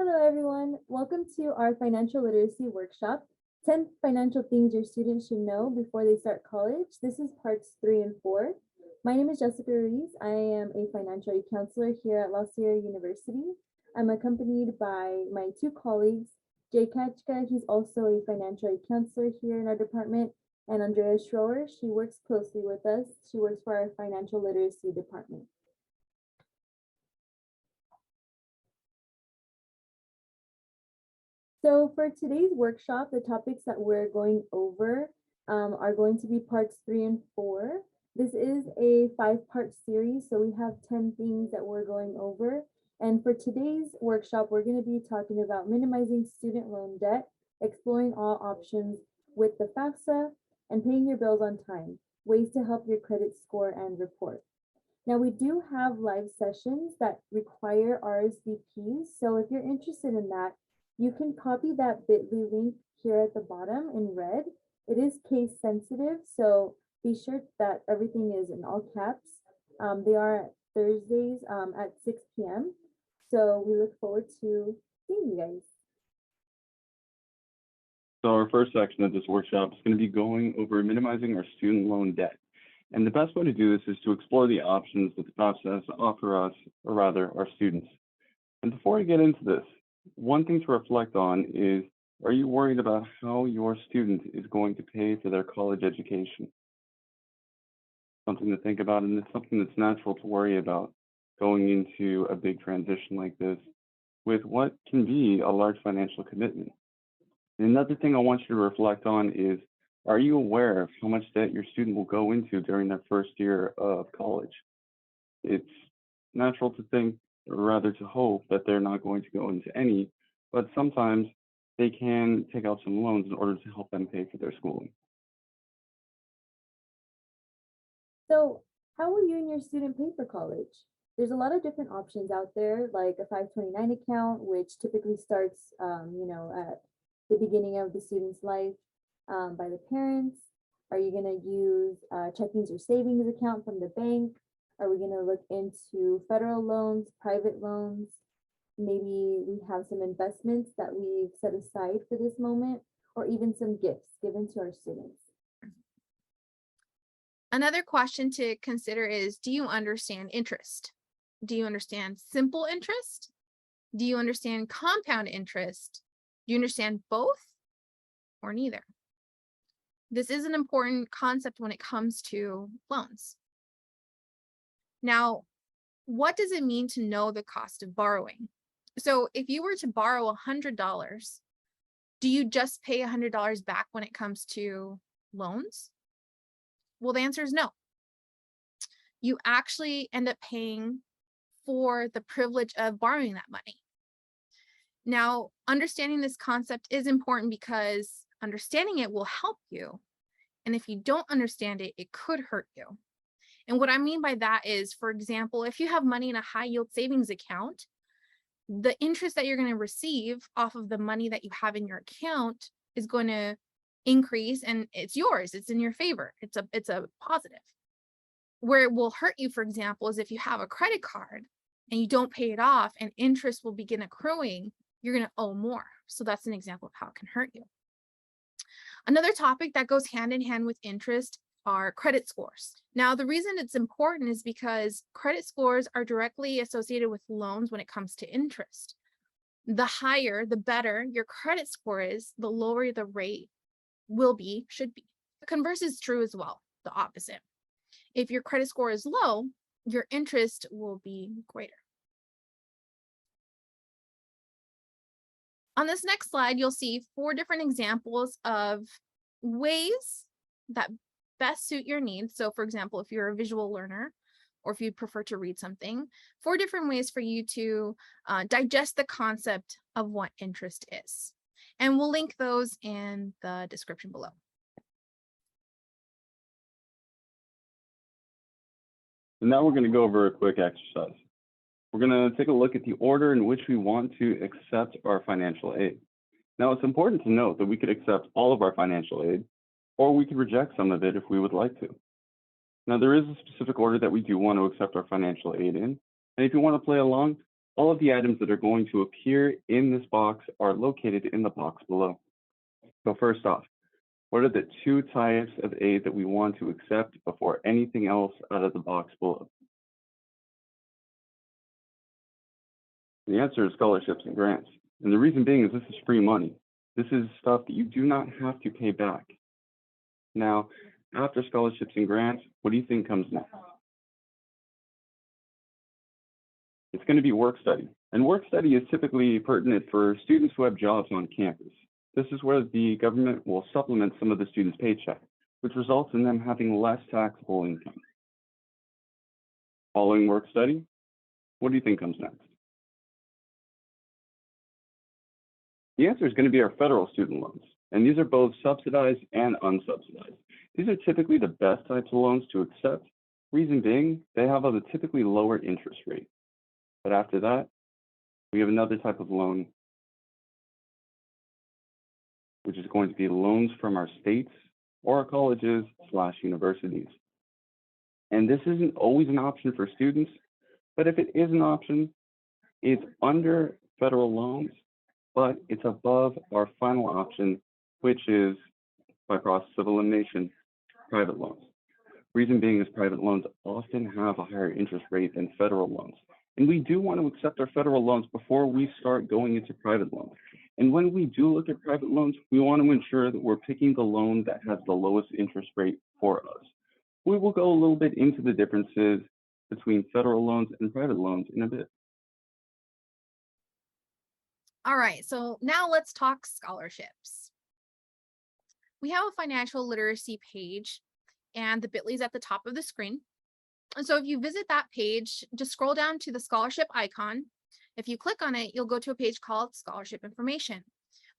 Hello, everyone. Welcome to our financial literacy workshop, 10 financial things your students should know before they start college. This is parts 3 and 4. My name is Jessica Ruiz. I am a financial aid counselor here at La Sierra University. I'm accompanied by my two colleagues, Jay Kachka. He's also a financial aid counselor here in our department, and Andrea Schroer. She works closely with us. She works for our financial literacy department. So for today's workshop, the topics that we're going over are going to be parts 3 and 4. This is a 5-part series, so we have 10 things that we're going over. And for today's workshop, we're going to be talking about minimizing student loan debt, exploring all options with the FAFSA, and paying your bills on time, ways to help your credit score and report. Now, we do have live sessions that require RSVPs, so if you're interested in that, you can copy that bit.ly link here at the bottom in red. It is case sensitive, so be sure that everything is in all caps. They are Thursdays at 6 p.m. So we look forward to seeing you guys. So our first section of this workshop is going to be going over minimizing our student loan debt. And the best way to do this is to explore the options that the FAFSA has to offer us, or rather our students. And before we get into this, one thing to reflect on is, are you worried about how your student is going to pay for their college education? Something to think about, and it's something that's natural to worry about going into a big transition like this with what can be a large financial commitment. And another thing I want you to reflect on is, are you aware of how much debt your student will go into during their first year of college? It's natural to think, or rather to hope, that they're not going to go into any, but sometimes they can take out some loans in order to help them pay for their schooling. So how will you and your student pay for college? There's a lot of different options out there, like a 529 account, which typically starts, at the beginning of the student's life by the parents. Are you going to use checkings or savings account from the bank? Are we going to look into federal loans, private loans? Maybe we have some investments that we've set aside for this moment, or even some gifts given to our students. Another question to consider is, do you understand interest? Do you understand simple interest? Do you understand compound interest? Do you understand both or neither? This is an important concept when it comes to loans. Now, what does it mean to know the cost of borrowing? So if you were to borrow $100, do you just pay $100 back when it comes to loans? Well, the answer is no. You actually end up paying for the privilege of borrowing that money. Now, understanding this concept is important because understanding it will help you. And if you don't understand it, it could hurt you. And what I mean by that is, for example, if you have money in a high yield savings account, the interest that you're going to receive off of the money that you have in your account is going to increase, and it's yours. It's in your favor. It's a positive. Where it will hurt you, for example, is if you have a credit card and you don't pay it off and interest will begin accruing, you're going to owe more. So that's an example of how it can hurt you. Another topic that goes hand in hand with interest are credit scores. Now, the reason it's important is because credit scores are directly associated with loans when it comes to interest. The higher, the better your credit score is, the lower the rate will be, should be. The converse is true as well, the opposite. If your credit score is low, your interest will be greater. On this next slide, you'll see 4 different examples of ways that best suit your needs. So for example, if you're a visual learner, or if you prefer to read something, 4 different ways for you to digest the concept of what interest is. And we'll link those in the description below. And now we're going to go over a quick exercise. We're going to take a look at the order in which we want to accept our financial aid. Now, it's important to note that we could accept all of our financial aid, or we could reject some of it if we would like to. Now, there is a specific order that we do want to accept our financial aid in. And if you want to play along, All of the items that are going to appear in this box are located in the box below. So first off, what are the 2 types of aid that we want to accept before anything else out of the box below? The answer is scholarships and grants. And the reason being is this is free money. This is stuff that you do not have to pay back. Now, after scholarships and grants, what do you think comes next? It's going to be work study. And work study is typically pertinent for students who have jobs on campus. This is where the government will supplement some of the students' paycheck, which results in them having less taxable income. Following work study, what do you think comes next? The answer is going to be our federal student loans, and these are both subsidized and unsubsidized. These are typically the best types of loans to accept. Reason being, they have a typically lower interest rate. But after that, we have another type of loan, which is going to be loans from our states or our colleges/universities. And this isn't always an option for students, but if it is an option, it's under federal loans, but it's above our final option, which is, by process of elimination, private loans. Reason being is private loans often have a higher interest rate than federal loans. And we do want to accept our federal loans before we start going into private loans. And when we do look at private loans, we want to ensure that we're picking the loan that has the lowest interest rate for us. We will go a little bit into the differences between federal loans and private loans in a bit. All right, so now let's talk scholarships. We have a financial literacy page, and the bit.ly is at the top of the screen. And so if you visit that page, just scroll down to the scholarship icon. If you click on it, you'll go to a page called Scholarship Information.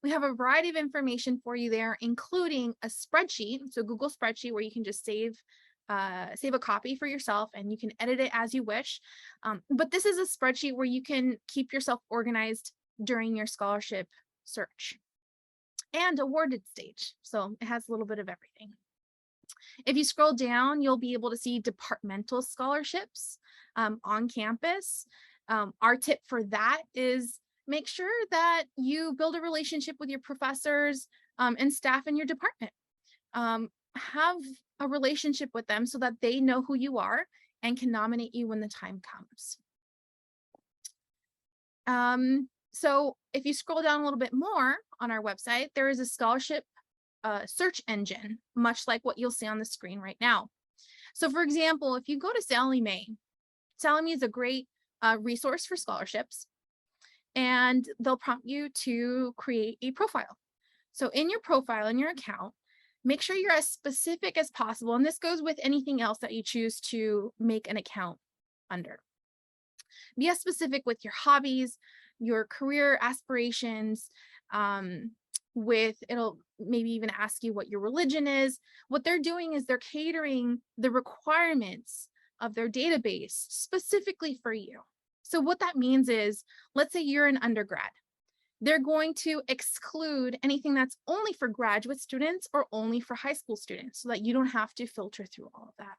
We have a variety of information for you there, including a spreadsheet, so Google spreadsheet, where you can just save a copy for yourself and you can edit it as you wish. But this is a spreadsheet where you can keep yourself organized during your scholarship search and awarded stage. So it has a little bit of everything. If you scroll down, you'll be able to see departmental scholarships on campus. Our tip for that is make sure that you build a relationship with your professors and staff in your department. Have a relationship with them so that they know who you are and can nominate you when the time comes. So if you scroll down a little bit more on our website, there is a scholarship search engine, much like what you'll see on the screen right now. So for example, if you go to Sallie Mae is a great resource for scholarships, and they'll prompt you to create a profile. So in your profile, in your account, make sure you're as specific as possible. And this goes with anything else that you choose to make an account under. Be as specific with your hobbies, your career aspirations, it'll maybe even ask you what your religion is. What they're doing is they're catering the requirements of their database specifically for you. So what that means is, let's say you're an undergrad. They're going to exclude anything that's only for graduate students or only for high school students so that you don't have to filter through all of that.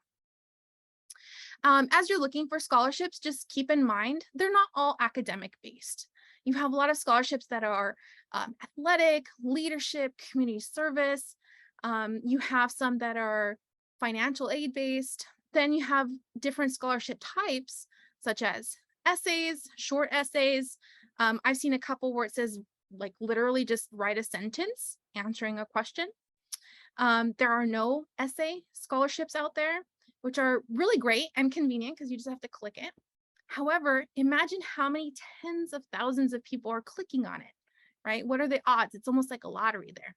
As you're looking for scholarships, just keep in mind, they're not all academic based. You have a lot of scholarships that are athletic, leadership, community service. You have some that are financial aid based. Then you have different scholarship types, such as essays, short essays. I've seen a couple where it says like literally just write a sentence answering a question. There are no essay scholarships out there, which are really great and convenient because you just have to click it. However, imagine how many tens of thousands of people are clicking on it, right? What are the odds? It's almost like a lottery there.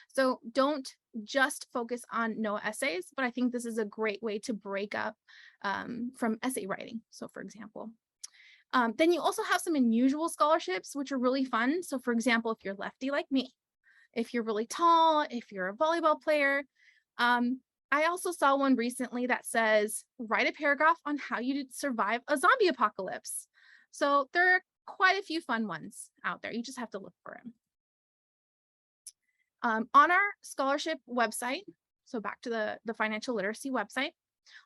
So don't just focus on no essays, but I think this is a great way to break up from essay writing. So for example, then you also have some unusual scholarships, which are really fun. So for example, if you're lefty like me, if you're really tall, if you're a volleyball player, I also saw one recently that says, write a paragraph on how you survive a zombie apocalypse. So there are quite a few fun ones out there. You just have to look for them. On our scholarship website, so back to the financial literacy website,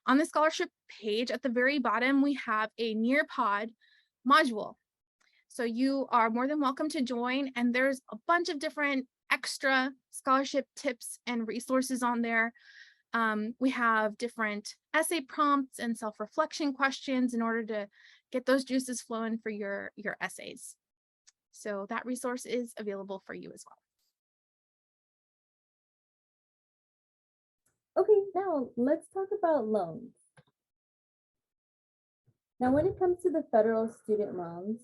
on the scholarship page at the very bottom, we have a Nearpod module. So you are more than welcome to join, and there's a bunch of different extra scholarship tips and resources on there. We have different essay prompts and self-reflection questions in order to get those juices flowing for your essays. So that resource is available for you as well. Okay, now let's talk about loans. Now, when it comes to the federal student loans,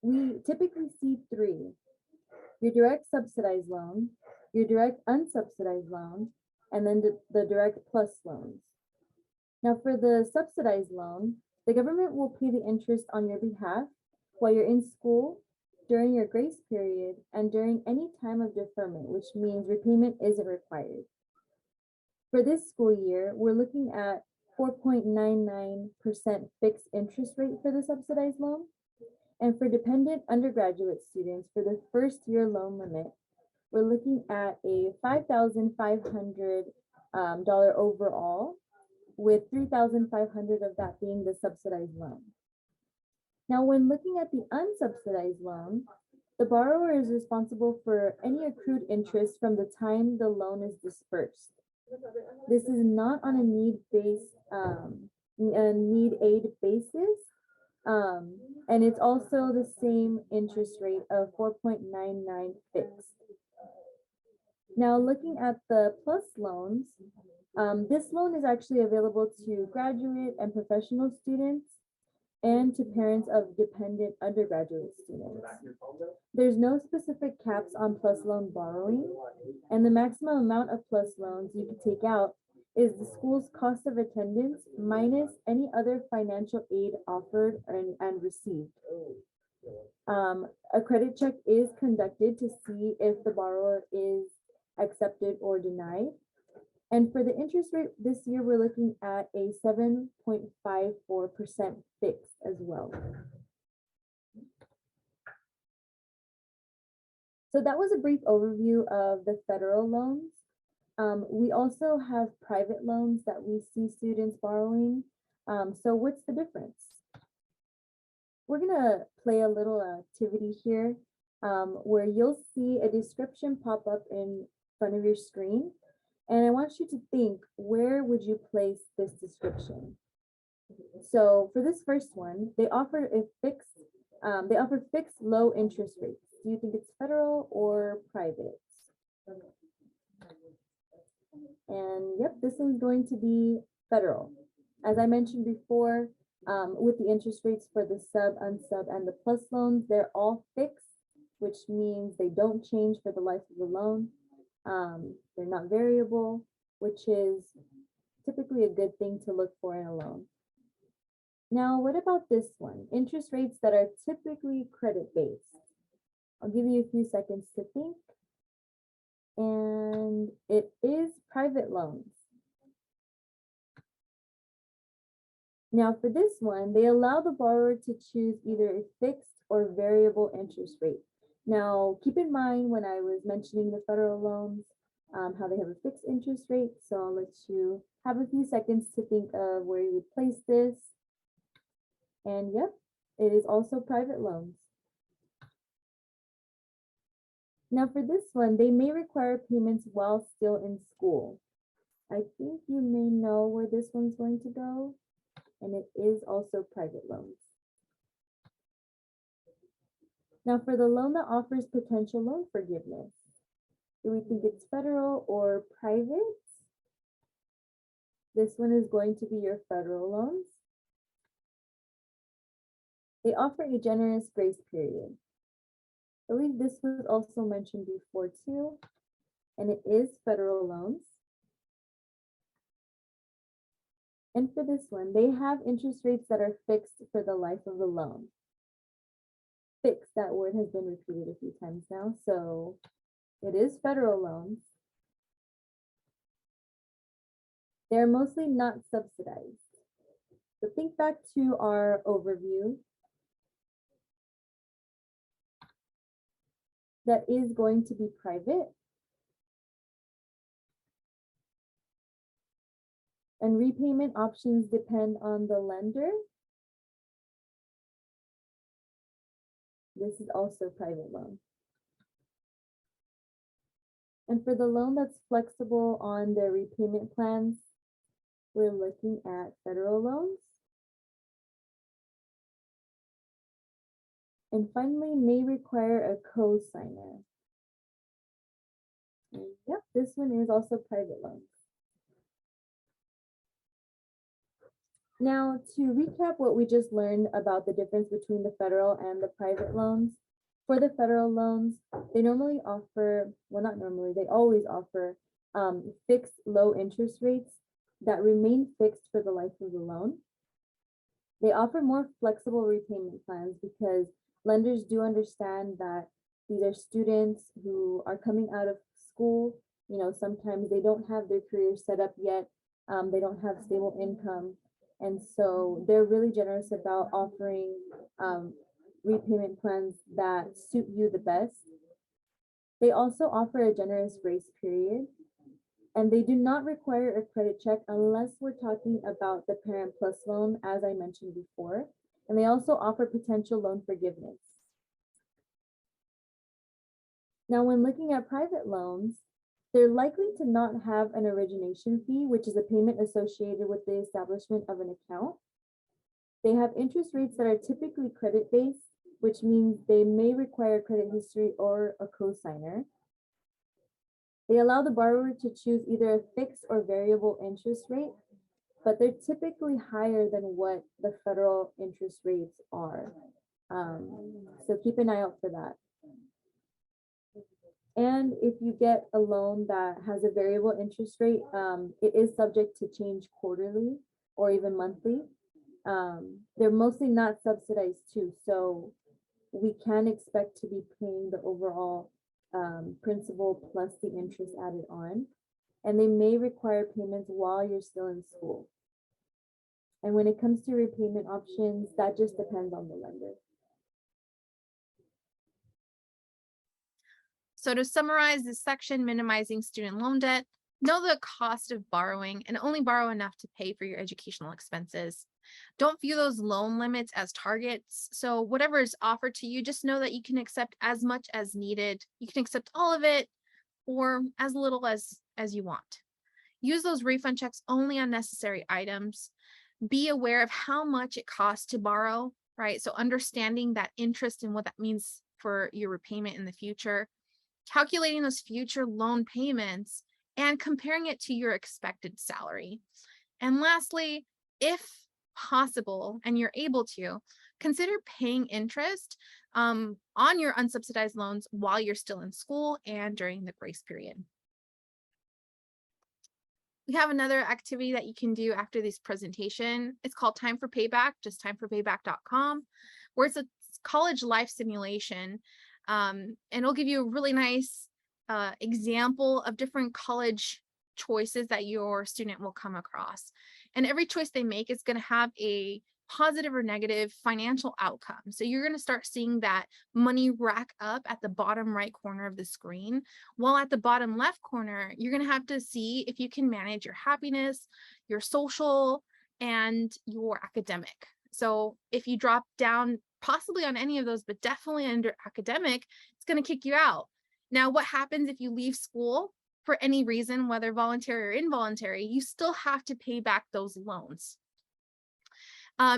we typically see three: your direct subsidized loan, your direct unsubsidized loan, and then the direct plus loans. Now, for the subsidized loan, the government will pay the interest on your behalf while you're in school, during your grace period, and during any time of deferment, which means repayment isn't required. For this school year, we're looking at 4.99% fixed interest rate for the subsidized loan. And for dependent undergraduate students, for the first year loan limit, we're looking at a $5,500 overall, with $3,500 of that being the subsidized loan. Now, when looking at the unsubsidized loan, the borrower is responsible for any accrued interest from the time the loan is dispersed. This is not on a need aid basis, and it's also the same interest rate of 4.99 fixed. Now, looking at the plus loans, this loan is actually available to graduate and professional students and to parents of dependent undergraduate students. There's no specific caps on plus loan borrowing, and the maximum amount of plus loans you can take out is the school's cost of attendance minus any other financial aid offered and received. A credit check is conducted to see if the borrower is accepted or denied. And for the interest rate this year, we're looking at a 7.54% fixed as well. So that was a brief overview of the federal loans. We also have private loans that we see students borrowing. So what's the difference? We're gonna play a little activity here where you'll see a description pop up in front of your screen. And I want you to think, where would you place this description? So for this first one, they offer fixed low interest rates. Do you think it's federal or private? And yep, this one's going to be federal. As I mentioned before, with the interest rates for the sub, unsub, and the plus loans, they're all fixed, which means they don't change for the life of the loan. They're not variable, which is typically a good thing to look for in a loan. Now, what about this one? Interest rates that are typically credit-based. I'll give you a few seconds to think. And it is private loans. Now, for this one, they allow the borrower to choose either a fixed or variable interest rate. Now, keep in mind when I was mentioning the federal loans, how they have a fixed interest rate. So I'll let you have a few seconds to think of where you would place this. And yep, it is also private loans. Now for this one, they may require payments while still in school. I think you may know where this one's going to go, and it is also private loans. Now for the loan that offers potential loan forgiveness, do we think it's federal or private? This one is going to be your federal loans. They offer a generous grace period. I believe this was also mentioned before too, and it is federal loans. And for this one, they have interest rates that are fixed for the life of the loan. Fixed, that word has been repeated a few times now, so it is federal loans. They're mostly not subsidized. So think back to our overview. That is going to be private. And repayment options depend on the lender. This is also private loan. And for the loan that's flexible on the repayment plans, we're looking at federal loans. And finally, may require a co-signer. And yep, this one is also private loans. Now, to recap what we just learned about the difference between the federal and the private loans, for the federal loans, they normally offer, well, not normally, they always offer fixed low interest rates that remain fixed for the life of the loan. They offer more flexible repayment plans because lenders do understand that these are students who are coming out of school. You know, sometimes they don't have their career set up yet. They don't have stable income. And so they're really generous about offering repayment plans that suit you the best. They also offer a generous grace period, and they do not require a credit check unless we're talking about the Parent Plus loan, as I mentioned before. And they also offer potential loan forgiveness. Now, when looking at private loans, they're likely to not have an origination fee, which is a payment associated with the establishment of an account. They have interest rates that are typically credit-based, which means they may require credit history or a cosigner. They allow the borrower to choose either a fixed or variable interest rate, but they're typically higher than what the federal interest rates are. So keep an eye out for that. And if you get a loan that has a variable interest rate, it is subject to change quarterly or even monthly. They're mostly not subsidized too, so we can expect to be paying the overall principal plus the interest added on. And they may require payments while you're still in school. And when it comes to repayment options, that just depends on the lender. So to summarize this section, minimizing student loan debt, know the cost of borrowing and only borrow enough to pay for your educational expenses. Don't view those loan limits as targets. So whatever is offered to you, just know that you can accept as much as needed. You can accept all of it or as little as you want. Use those refund checks only on necessary items. Be aware of how much it costs to borrow, right? So understanding that interest and what that means for your repayment in the future. Calculating those future loan payments and comparing it to your expected salary. And lastly, if possible and you're able to, consider paying interest on your unsubsidized loans while you're still in school and during the grace period. We have another activity that you can do after this presentation. It's called Time for Payback, just timeforpayback.com, where it's a college life simulation. And it'll give you a really nice example of different college choices that your student will come across. And every choice they make is going to have a positive or negative financial outcome. So you're going to start seeing that money rack up at the bottom right corner of the screen, while at the bottom left corner, you're going to have to see if you can manage your happiness, your social, and your academic. So if you drop down possibly on any of those, but definitely under academic, it's going to kick you out. Now, what happens if you leave school for any reason, whether voluntary or involuntary? You still have to pay back those loans.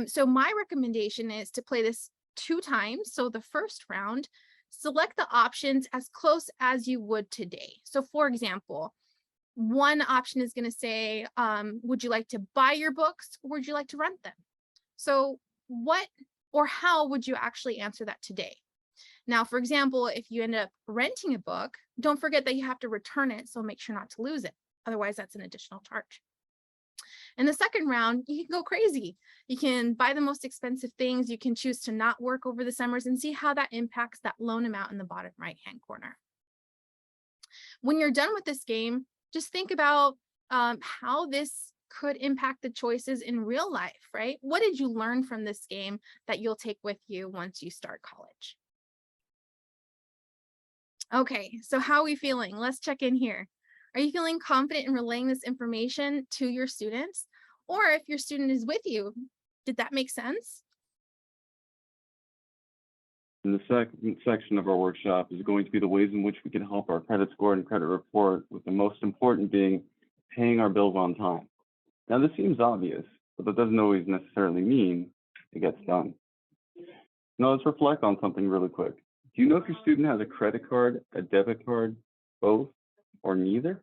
So my recommendation is to play this 2 times. So the first round, select the options as close as you would today. So for example, one option is going to say, would you like to buy your books or would you like to rent them? So what or how would you actually answer that today? Now, for example, if you end up renting a book, don't forget that you have to return it, so make sure not to lose it. Otherwise, that's an additional charge. In the second round, you can go crazy. You can buy the most expensive things. You can choose to not work over the summers and see how that impacts that loan amount in the bottom right-hand corner. When you're done with this game, just think about how this could impact the choices in real life, right? What did you learn from this game that you'll take with you once you start college? Okay, so how are we feeling? Let's check in here. Are you feeling confident in relaying this information to your students? Or if your student is with you, did that make sense? And the second section of our workshop is going to be the ways in which we can help our credit score and credit report, with the most important being paying our bills on time. Now, this seems obvious, but that doesn't always necessarily mean it gets done. Now, let's reflect on something really quick. Do you know if your student has a credit card, a debit card, both, or neither?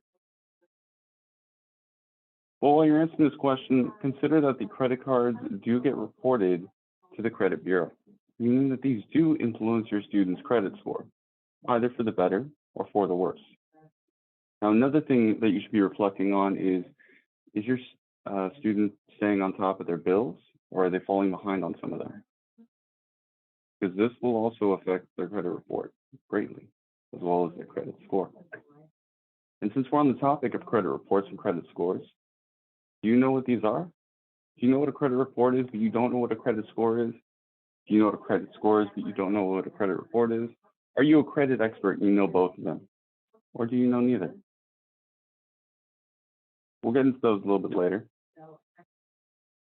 Well, while you're answering this question, consider that the credit cards do get reported to the credit bureau, meaning that these do influence your student's credit score, either for the better or for the worse. Now, another thing that you should be reflecting on is your student staying on top of their bills, or are they falling behind on some of them? Because this will also affect their credit report greatly, as well as their credit score. And since we're on the topic of credit reports and credit scores, do you know what these are? Do you know what a credit report is, but you don't know what a credit score is? Do you know what a credit score is, but you don't know what a credit report is? Are you a credit expert and you know both of them? Or do you know neither? We'll get into those a little bit later.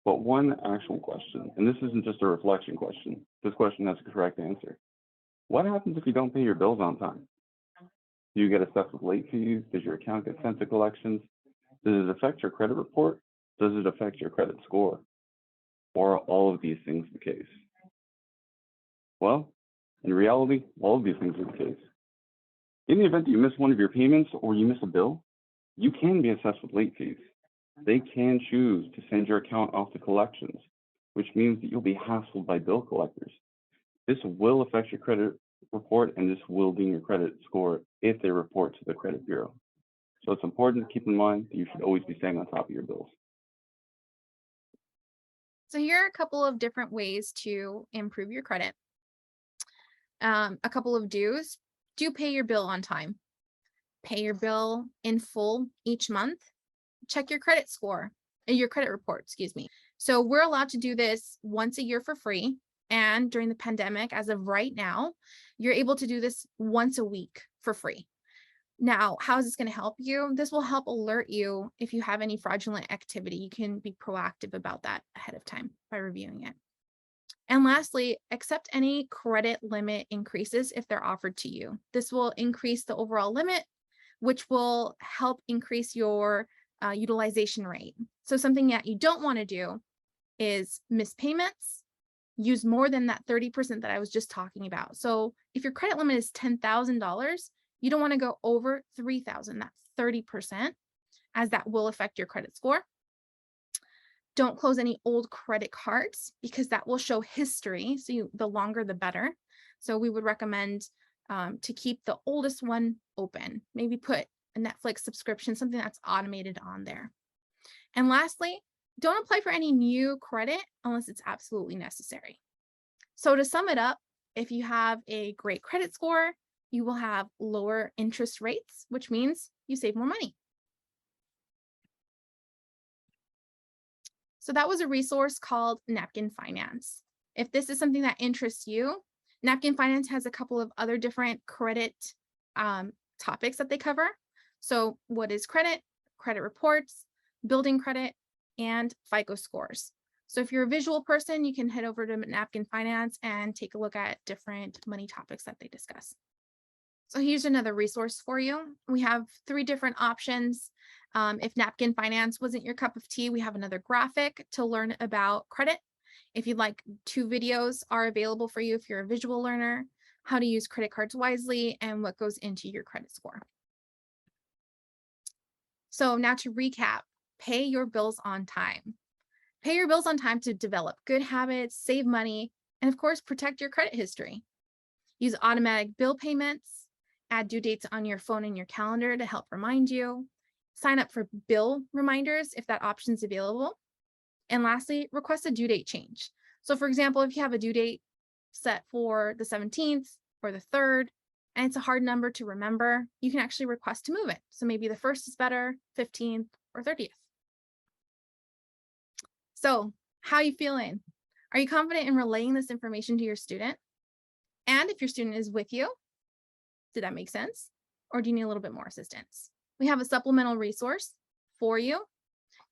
But one actual question, and this isn't just a reflection question, this question has a correct answer. What happens if you don't pay your bills on time? Do you get assessed with late fees? Does your account get sent to collections? Does it affect your credit report? Does it affect your credit score? Or are all of these things the case? Well, in reality, all of these things are the case. In the event that you miss one of your payments or you miss a bill, you can be assessed with late fees. They can choose to send your account off to collections, which means that you'll be hassled by bill collectors. This will affect your credit report, and this will ding your credit score if they report to the credit bureau. So it's important to keep in mind that you should always be staying on top of your bills. So here are a couple of different ways to improve your credit. A couple of do's. Do pay your bill on time. Pay your bill in full each month. Check your credit score, your credit report, excuse me. So we're allowed to do this once a year for free. And during the pandemic, as of right now, you're able to do this once a week for free. Now, how is this going to help you? This will help alert you if you have any fraudulent activity. You can be proactive about that ahead of time by reviewing it. And lastly, accept any credit limit increases if they're offered to you. This will increase the overall limit, which will help increase your utilization rate. So something that you don't want to do is miss payments, use more than that 30% that I was just talking about. So if your credit limit is $10,000, you don't want to go over $3,000, that's 30%, as that will affect your credit score. Don't close any old credit cards because that will show history. So the longer, the better. So we would recommend to keep the oldest one open. Maybe put a Netflix subscription, something that's automated on there. And lastly, don't apply for any new credit unless it's absolutely necessary. So to sum it up, if you have a great credit score, you will have lower interest rates, which means you save more money. So that was a resource called Napkin Finance. If this is something that interests you, Napkin Finance has a couple of other different credit topics that they cover. So what is credit, credit reports, building credit, and FICO scores. So if you're a visual person, you can head over to Napkin Finance and take a look at different money topics that they discuss. So here's another resource for you. We have 3 different options. If Napkin Finance wasn't your cup of tea, we have another graphic to learn about credit. If you'd like, 2 videos are available for you if you're a visual learner, how to use credit cards wisely and what goes into your credit score. So now to recap, pay your bills on time. Pay your bills on time to develop good habits, save money, and of course, protect your credit history. Use automatic bill payments, add due dates on your phone and your calendar to help remind you. Sign up for bill reminders if that option is available. And lastly, request a due date change. So for example, if you have a due date set for the 17th or the 3rd, and it's a hard number to remember, you can actually request to move it. So maybe the 1st is better, 15th or 30th. So how are you feeling? Are you confident in relaying this information to your student? And if your student is with you, did that make sense? Or do you need a little bit more assistance? We have a supplemental resource for you.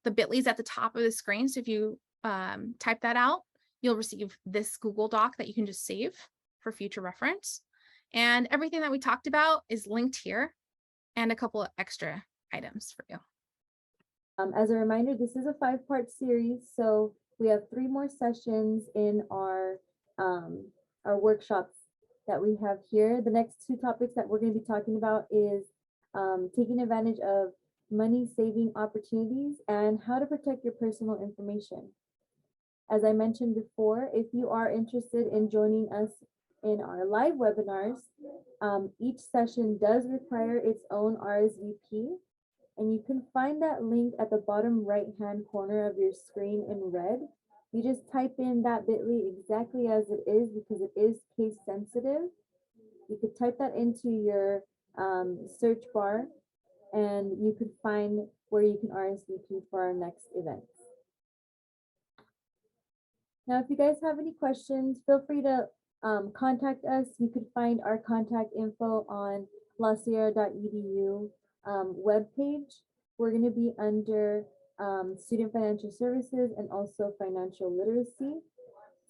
The bit.ly is at the top of the screen. So if you type that out, you'll receive this Google Doc that you can just save for future reference. And everything that we talked about is linked here and a couple of extra items for you. As a reminder, this is a 5-part series, so we have 3 more sessions in our workshops that we have here. The next 2 topics that we're going to be talking about is taking advantage of money saving opportunities and how to protect your personal information. As I mentioned before, if you are interested in joining us in our live webinars, each session does require its own RSVP. And you can find that link at the bottom right-hand corner of your screen in red. You just type in that bit.ly exactly as it is because it is case sensitive. You could type that into your search bar and you could find where you can RSVP for our next events. Now, if you guys have any questions, feel free to contact us. You could find our contact info on lasierra.edu webpage. We're going to be under student financial services and also financial literacy.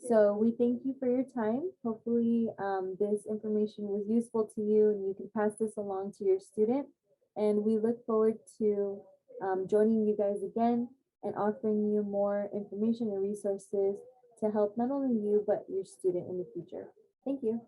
So we thank you for your time. Hopefully this information was useful to you and you can pass this along to your student. And we look forward to joining you guys again and offering you more information and resources to help not only you, but your student in the future. Thank you.